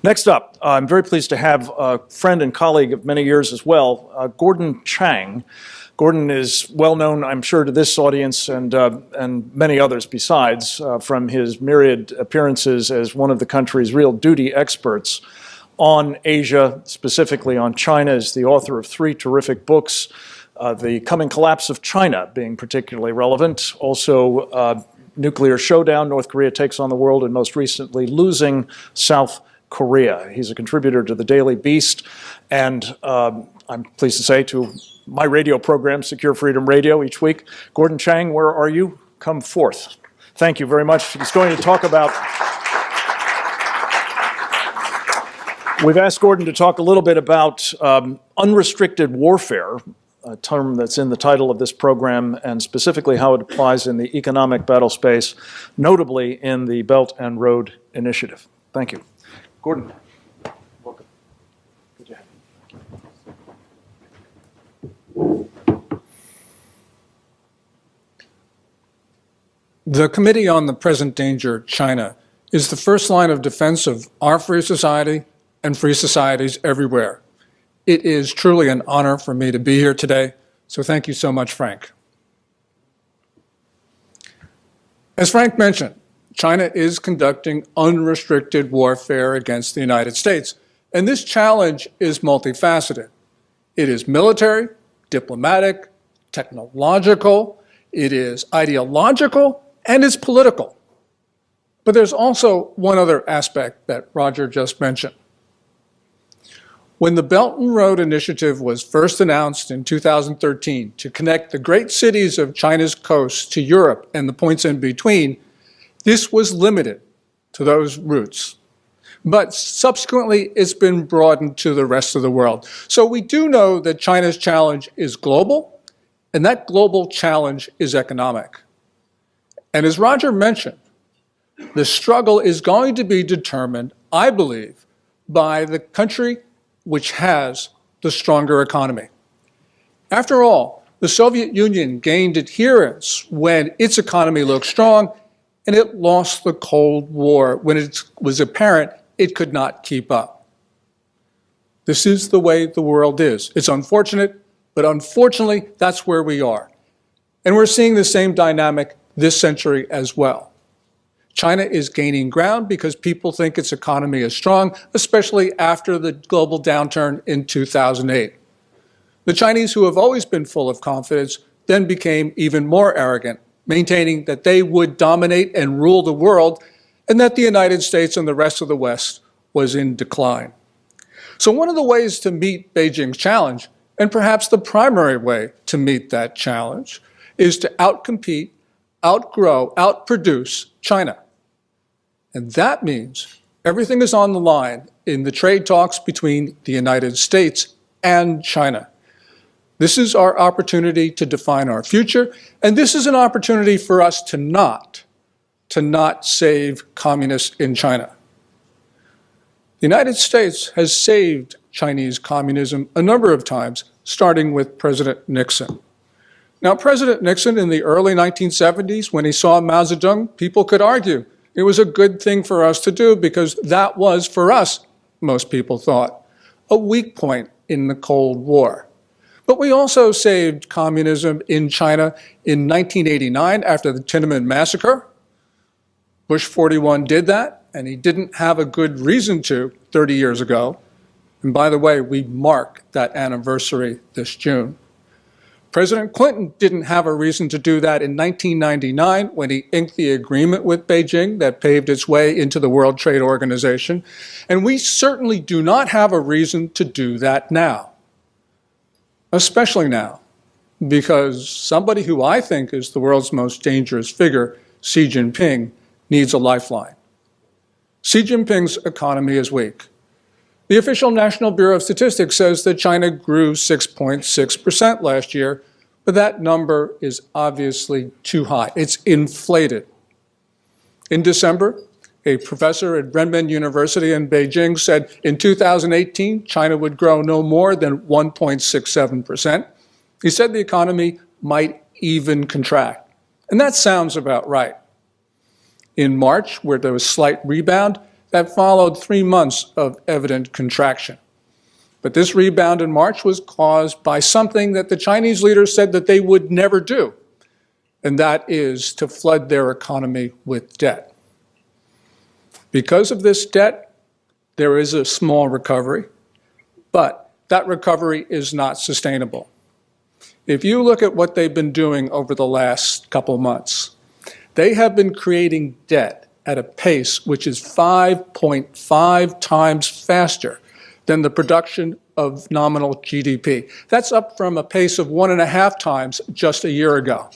Next up, I'm very pleased to have a friend and colleague of many years as well, Gordon Chang. Gordon is well known, I'm sure, to this audience and many others besides, from his myriad appearances as one of the country's real duty experts on Asia, specifically on China, as the author of 3 terrific books, The Coming Collapse of China being particularly relevant, also Nuclear Showdown, North Korea Takes on the World, and most recently, Losing South Korea. He's a contributor to the Daily Beast, and I'm pleased to say to my radio program, Secure Freedom Radio, each week. Gordon Chang, where are you? Come forth. Thank you very much. He's going to talk about... We've asked Gordon to talk a little bit about unrestricted warfare, a term that's in the title of this program, and specifically how it applies in the economic battle space, notably in the Belt and Road Initiative. Thank you. Gordon, welcome. Good to have you. The Committee on the Present Danger, China, is the first line of defense of our free society and free societies everywhere. It is truly an honor for me to be here today, so thank you so much, Frank. As Frank mentioned, China is conducting unrestricted warfare against the United States, and this challenge is multifaceted. It is military, diplomatic, technological, it is ideological, and it's political. But there's also one other aspect that Roger just mentioned. When the Belt and Road Initiative was first announced in 2013 to connect the great cities of China's coast to Europe and the points in between, this was limited to those routes. But subsequently, it's been broadened to the rest of the world. So we do know that China's challenge is global, and that global challenge is economic. And as Roger mentioned, the struggle is going to be determined, I believe, by the country which has the stronger economy. After all, the Soviet Union gained adherence when its economy looked strong, and it lost the Cold War when it was apparent it could not keep up. This is the way the world is. It's unfortunate, but unfortunately, that's where we are. And we're seeing the same dynamic this century as well. China is gaining ground because people think its economy is strong, especially after the global downturn in 2008. The Chinese, who have always been full of confidence, then became even more arrogant, maintaining that they would dominate and rule the world, and that the United States and the rest of the West was in decline. So one of the ways to meet Beijing's challenge, and perhaps the primary way to meet that challenge, is to outcompete, outgrow, outproduce China. And that means everything is on the line in the trade talks between the United States and China. This is our opportunity to define our future, and this is an opportunity for us to not save communists in China. The United States has saved Chinese communism a number of times, starting with President Nixon. Now, President Nixon in the early 1970s, when he saw Mao Zedong, people could argue it was a good thing for us to do because that was, for us, most people thought, a weak point in the Cold War. But we also saved communism in China in 1989 after the Tiananmen Massacre. Bush 41 did that, and he didn't have a good reason to 30 years ago. And by the way, we mark that anniversary this June. President Clinton didn't have a reason to do that in 1999 when he inked the agreement with Beijing that paved its way into the World Trade Organization. And we certainly do not have a reason to do that now. Especially now, because somebody who I think is the world's most dangerous figure, Xi Jinping, needs a lifeline. Xi Jinping's economy is weak. The official National Bureau of Statistics says that China grew 6.6% last year, but that number is obviously too high. It's inflated. In December, a professor at Renmin University in Beijing said in 2018, China would grow no more than 1.67%. He said the economy might even contract. And that sounds about right. In March, where there was slight rebound, that followed 3 months of evident contraction. But this rebound in March was caused by something that the Chinese leaders said that they would never do, and that is to flood their economy with debt. Because of this debt, there is a small recovery, but that recovery is not sustainable. If you look at what they've been doing over the last couple months, they have been creating debt at a pace which is 5.5 times faster than the production of nominal GDP. That's up from a pace of 1.5 times just a year ago.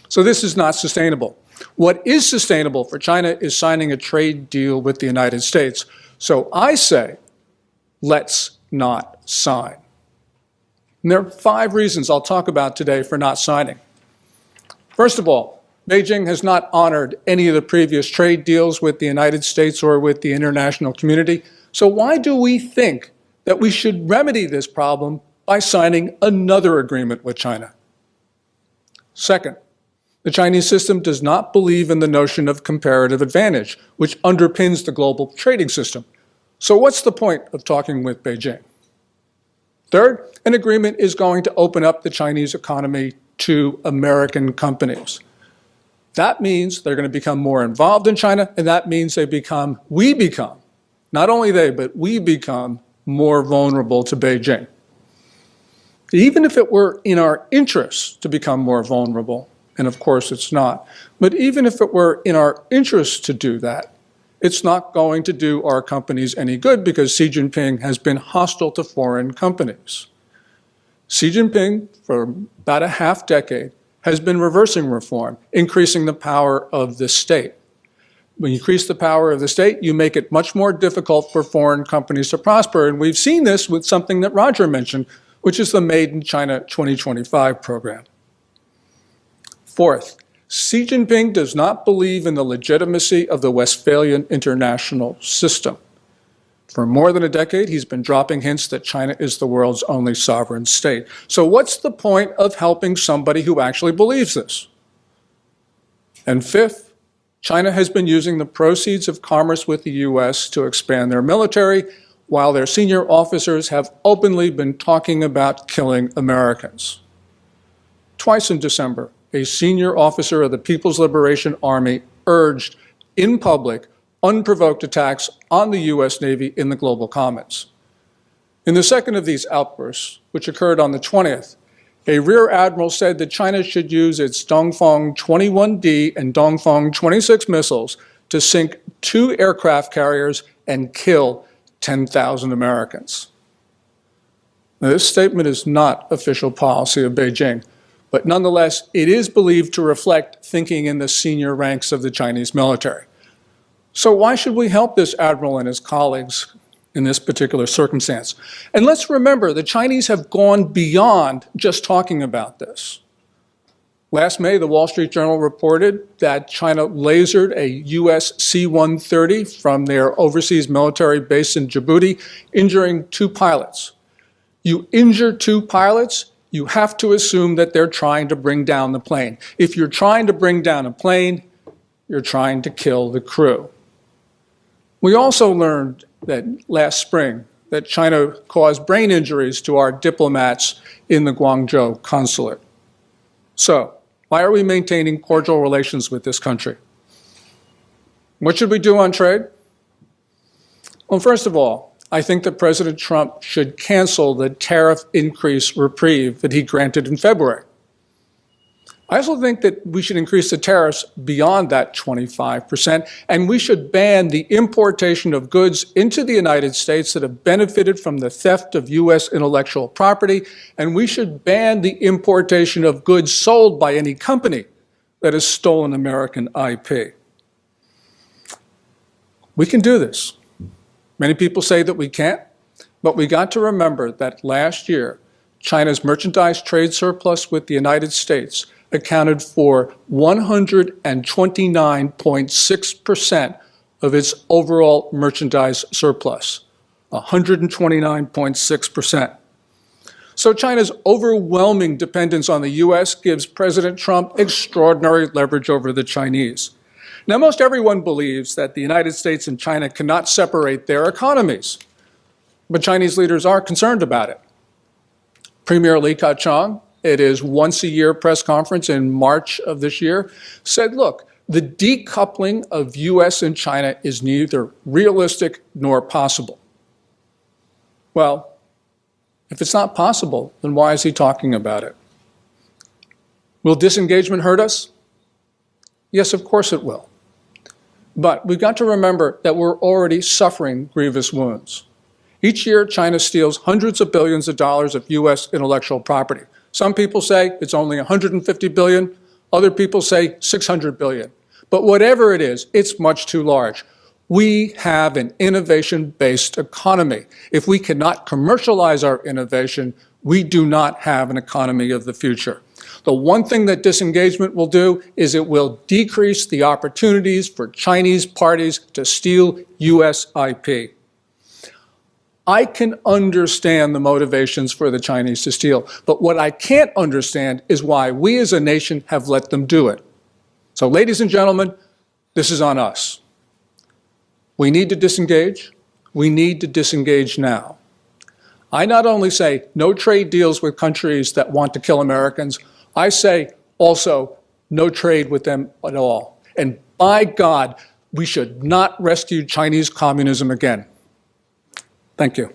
So this is not sustainable. What is sustainable for China is signing a trade deal with the United States. So I say, let's not sign. And there are 5 reasons I'll talk about today for not signing. First of all, Beijing has not honored any of the previous trade deals with the United States or with the international community. So why do we think that we should remedy this problem by signing another agreement with China? Second, the Chinese system does not believe in the notion of comparative advantage, which underpins the global trading system. So what's the point of talking with Beijing? Third, an agreement is going to open up the Chinese economy to American companies. That means they're going to become more involved in China, and that means we become, not only they, but we become more vulnerable to Beijing. Even if it were in our interests to become more vulnerable, and of course it's not, but even if it were in our interests to do that, it's not going to do our companies any good because Xi Jinping has been hostile to foreign companies. Xi Jinping, for about a half decade, has been reversing reform, increasing the power of the state. When you increase the power of the state, you make it much more difficult for foreign companies to prosper. And we've seen this with something that Roger mentioned, which is the Made in China 2025 program. Fourth, Xi Jinping does not believe in the legitimacy of the Westphalian international system. For more than a decade, he's been dropping hints that China is the world's only sovereign state. So what's the point of helping somebody who actually believes this? And fifth, China has been using the proceeds of commerce with the U.S. to expand their military, while their senior officers have openly been talking about killing Americans. Twice in December, a senior officer of the People's Liberation Army urged in public unprovoked attacks on the U.S. Navy in the global commons. In the second of these outbursts, which occurred on the 20th, a rear admiral said that China should use its Dongfeng 21D and Dongfeng 26 missiles to sink 2 aircraft carriers and kill 10,000 Americans. Now, this statement is not official policy of Beijing, but nonetheless, it is believed to reflect thinking in the senior ranks of the Chinese military. So why should we help this admiral and his colleagues in this particular circumstance? And let's remember, the Chinese have gone beyond just talking about this. Last May, the Wall Street Journal reported that China lasered a U.S. C-130 from their overseas military base in Djibouti, injuring 2 pilots. You injure 2 pilots, you have to assume that they're trying to bring down the plane. If you're trying to bring down a plane, you're trying to kill the crew. We also learned that last spring that China caused brain injuries to our diplomats in the Guangzhou consulate. So, why are we maintaining cordial relations with this country? What should we do on trade? Well, first of all, I think that President Trump should cancel the tariff increase reprieve that he granted in February. I also think that we should increase the tariffs beyond that 25%, and we should ban the importation of goods into the United States that have benefited from the theft of U.S. intellectual property, and we should ban the importation of goods sold by any company that has stolen American IP. We can do this. Many people say that we can't, but we got to remember that last year, China's merchandise trade surplus with the United States accounted for 129.6% of its overall merchandise surplus, 129.6%. So China's overwhelming dependence on the U.S. gives President Trump extraordinary leverage over the Chinese. Now, most everyone believes that the United States and China cannot separate their economies, but Chinese leaders are concerned about it. Premier Li Keqiang, at his once-a-year press conference in March of this year, said, look, the decoupling of U.S. and China is neither realistic nor possible. Well, if it's not possible, then why is he talking about it? Will disengagement hurt us? Yes, of course it will. But we've got to remember that we're already suffering grievous wounds. Each year, China steals hundreds of billions of dollars of U.S. intellectual property. Some people say it's only 150 billion. Other people say 600 billion. But whatever it is, it's much too large. We have an innovation-based economy. If we cannot commercialize our innovation, we do not have an economy of the future. The one thing that disengagement will do is it will decrease the opportunities for Chinese parties to steal U.S. IP. I can understand the motivations for the Chinese to steal, but what I can't understand is why we as a nation have let them do it. So, ladies and gentlemen, this is on us. We need to disengage. We need to disengage now. I not only say no trade deals with countries that want to kill Americans, I say also no trade with them at all. And by God, we should not rescue Chinese communism again. Thank you.